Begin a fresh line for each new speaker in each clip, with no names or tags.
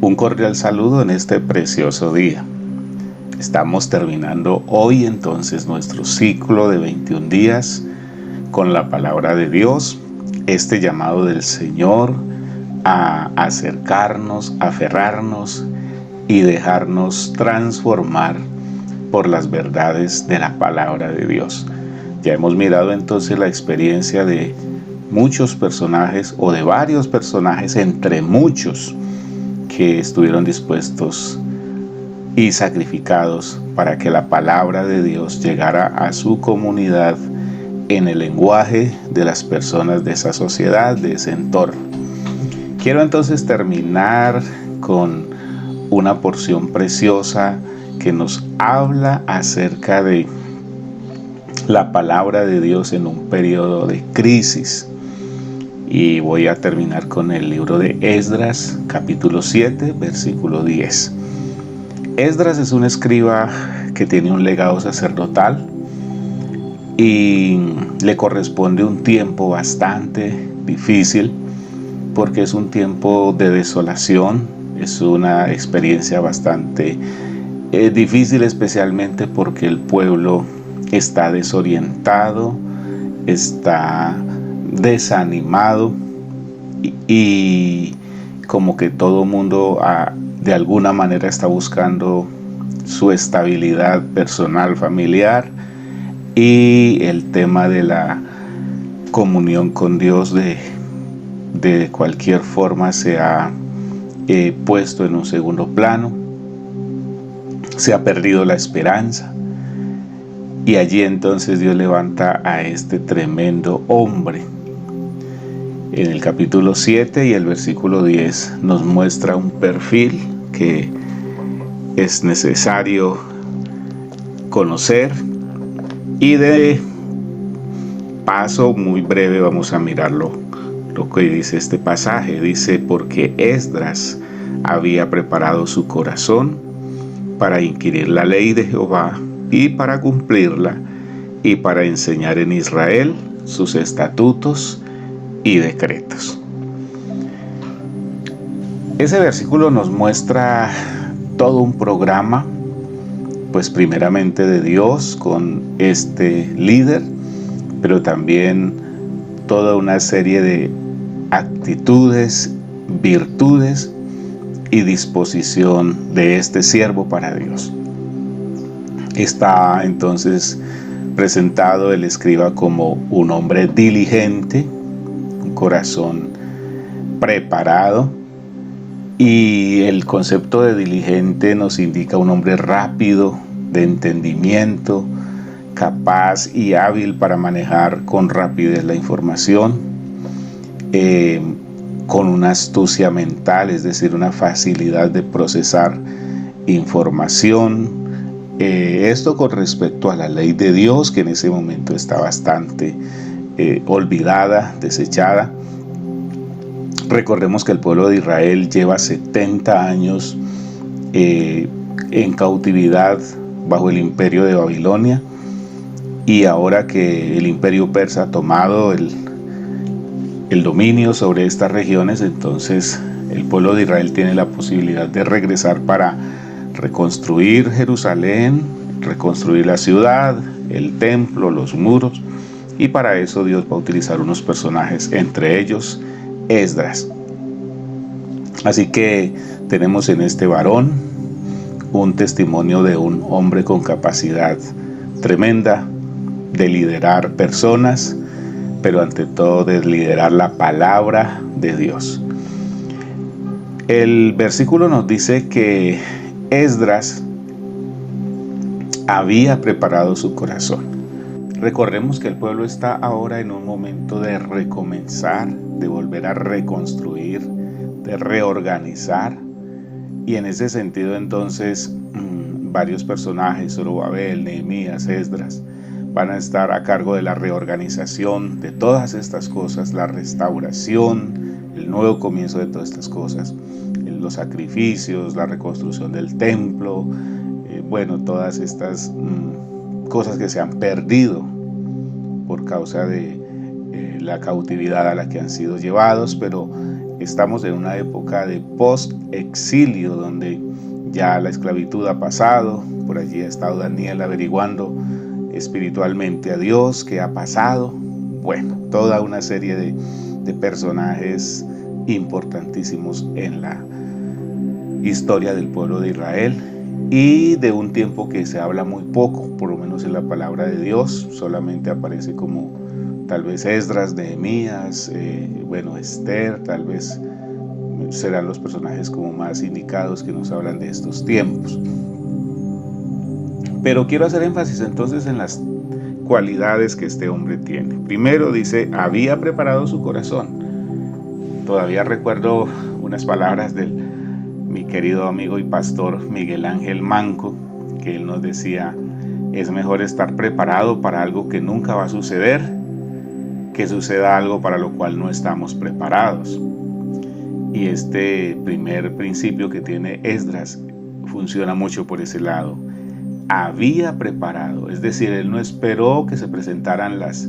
Un cordial saludo en este precioso día. Estamos terminando hoy entonces nuestro ciclo de 21 días con la palabra de Dios, este llamado del Señor a acercarnos, aferrarnos y dejarnos transformar por las verdades de la palabra de Dios. Ya hemos mirado entonces la experiencia de muchos personajes o de varios personajes entre muchos que estuvieron dispuestos y sacrificados para que la palabra de Dios llegara a su comunidad en el lenguaje de las personas de esa sociedad, de ese entorno. Quiero entonces terminar con una porción preciosa que nos habla acerca de la palabra de Dios en un periodo de crisis. Y voy a terminar con el libro de Esdras, capítulo 7, versículo 10. Esdras es un escriba que tiene un legado sacerdotal y le corresponde un tiempo bastante difícil porque es un tiempo de desolación, es una experiencia bastante difícil, especialmente porque el pueblo está desorientado, está desanimado y como que todo mundo de alguna manera está buscando su estabilidad personal, familiar, y el tema de la comunión con Dios de cualquier forma se ha puesto en un segundo plano. Se ha perdido la esperanza. Y allí entonces Dios levanta a este tremendo hombre. En el capítulo 7 y el versículo 10 nos muestra un perfil que es necesario conocer, y de paso muy breve vamos a mirarlo. Lo que dice este pasaje dice: porque Esdras había preparado su corazón para inquirir la ley de Jehová y para cumplirla, y para enseñar en Israel sus estatutos y decretos. Ese versículo nos muestra todo un programa, pues primeramente de Dios con este líder, pero también toda una serie de actitudes, virtudes y disposición de este siervo para Dios. Está entonces presentado el escriba como un hombre diligente, un corazón preparado, y el concepto de diligente nos indica un hombre rápido, de entendimiento, capaz y hábil para manejar con rapidez la información, con una astucia mental, es decir, una facilidad de procesar información. Esto con respecto a la ley de Dios, que en ese momento está bastante olvidada, desechada. Recordemos que el pueblo de Israel lleva 70 años en cautividad bajo el imperio de Babilonia, y ahora que el imperio persa ha tomado el dominio sobre estas regiones, entonces el pueblo de Israel tiene la posibilidad de regresar para reconstruir Jerusalén, reconstruir la ciudad, el templo, los muros, y para eso Dios va a utilizar unos personajes, entre ellos Esdras. Así que tenemos en este varón un testimonio de un hombre con capacidad tremenda de liderar personas, pero ante todo de liderar la palabra de Dios. El versículo nos dice que Esdras había preparado su corazón. Recordemos que el pueblo está ahora en un momento de recomenzar, de volver a reconstruir, de reorganizar, y en ese sentido entonces varios personajes, Zorobabel, Nehemías, Esdras, van a estar a cargo de la reorganización de todas estas cosas, la restauración, el nuevo comienzo de todas estas cosas, los sacrificios, la reconstrucción del templo, todas estas cosas que se han perdido por causa de la cautividad a la que han sido llevados, pero estamos en una época de post-exilio, donde ya la esclavitud ha pasado. Por allí ha estado Daniel averiguando espiritualmente a Dios, qué ha pasado. Bueno, toda una serie de personajes importantísimos en la historia del pueblo de Israel, y de un tiempo que se habla muy poco, por lo menos en la palabra de Dios. Solamente aparece como tal vez Esdras, Nehemías, Esther, tal vez serán los personajes como más indicados que nos hablan de estos tiempos. Pero quiero hacer énfasis entonces en las cualidades que este hombre tiene. Primero dice, había preparado su corazón. Todavía recuerdo unas palabras de mi querido amigo y pastor Miguel Ángel Manco, que él nos decía: es mejor estar preparado para algo que nunca va a suceder, que suceda algo para lo cual no estamos preparados. Y este primer principio que tiene Esdras funciona mucho por ese lado. Había preparado, es decir, él no esperó que se presentaran las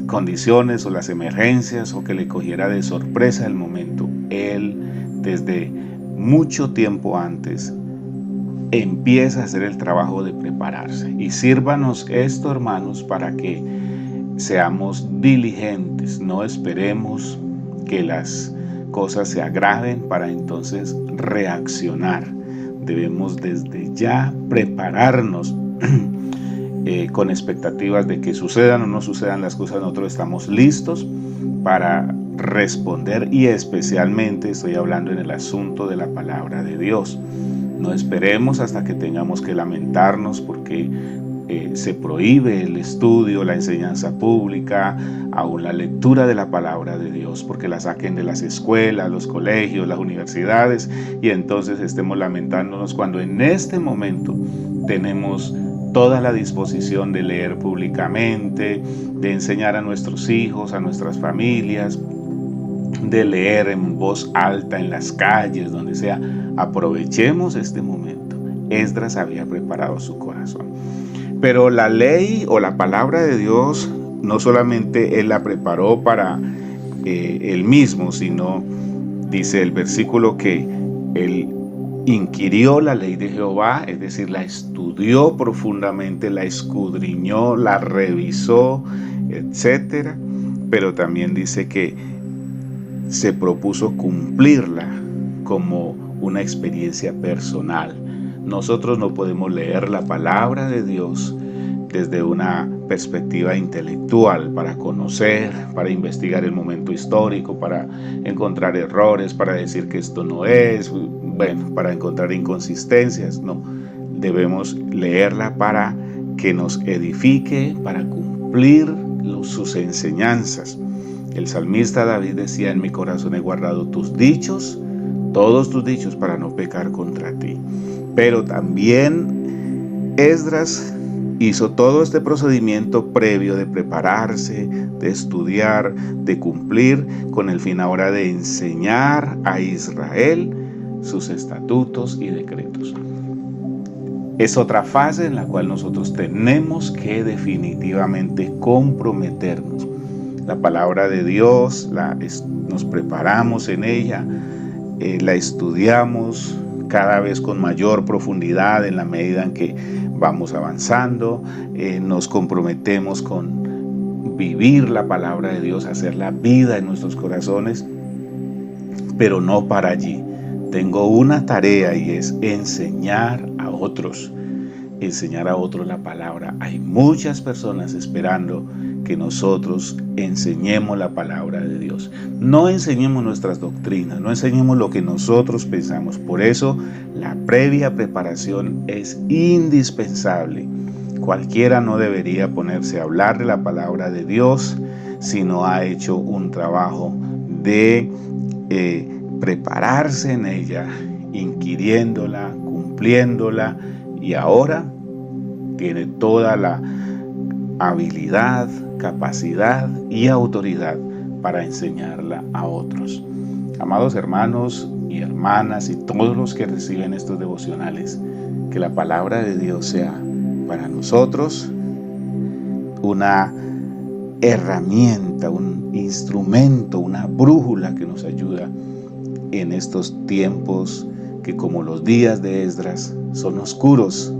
condiciones o las emergencias o que le cogiera de sorpresa el momento. Él, desde mucho tiempo antes, empieza a hacer el trabajo de prepararse. Y sírvanos esto, hermanos, para que seamos diligentes. No esperemos que las cosas se agraven para entonces reaccionar. Debemos desde ya prepararnos con expectativas de que sucedan o no sucedan las cosas. Nosotros estamos listos para responder, y especialmente estoy hablando en el asunto de la palabra de Dios. No esperemos hasta que tengamos que lamentarnos porque se prohíbe el estudio, la enseñanza pública, aún la lectura de la palabra de Dios, porque la saquen de las escuelas, los colegios, las universidades, y entonces estemos lamentándonos cuando en este momento tenemos toda la disposición de leer públicamente, de enseñar a nuestros hijos, a nuestras familias, de leer en voz alta en las calles, donde sea. Aprovechemos este momento. Esdras había preparado su corazón. Pero la ley o la palabra de Dios, no solamente él la preparó para él mismo, sino, dice el versículo, que él inquirió la ley de Jehová, es decir, la estudió profundamente, la escudriñó, la revisó, etc. Pero también dice que se propuso cumplirla como una experiencia personal. Nosotros no podemos leer la palabra de Dios desde una perspectiva intelectual, para conocer, para investigar el momento histórico, para encontrar errores, para decir que esto no es, para encontrar inconsistencias. No, debemos leerla para que nos edifique, para cumplir sus enseñanzas. El salmista David decía: en mi corazón he guardado tus dichos, todos tus dichos, para no pecar contra ti. Pero también Esdras hizo todo este procedimiento previo de prepararse, de estudiar, de cumplir, con el fin ahora de enseñar a Israel sus estatutos y decretos. Es otra fase en la cual nosotros tenemos que definitivamente comprometernos. La palabra de Dios, nos preparamos en ella, la estudiamos cada vez con mayor profundidad en la medida en que vamos avanzando. Nos comprometemos con vivir la palabra de Dios, hacerla vida en nuestros corazones, pero no para allí. Tengo una tarea, y es enseñar a otros la palabra. Hay muchas personas esperando que nosotros enseñemos la palabra de Dios. No enseñemos nuestras doctrinas, no enseñemos lo que nosotros pensamos. Por eso la previa preparación es indispensable. Cualquiera no debería ponerse a hablar de la palabra de Dios si no ha hecho un trabajo de prepararse en ella, inquiriéndola, cumpliéndola, y ahora tiene toda la habilidad, capacidad y autoridad para enseñarla a otros. Amados hermanos y hermanas y todos los que reciben estos devocionales, que la palabra de Dios sea para nosotros una herramienta, un instrumento, una brújula que nos ayuda en estos tiempos que, como los días de Esdras, son oscuros,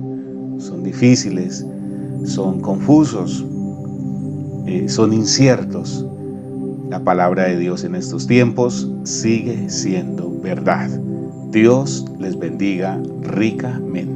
son difíciles, son confusos, son inciertos. La palabra de Dios en estos tiempos sigue siendo verdad. Dios les bendiga ricamente.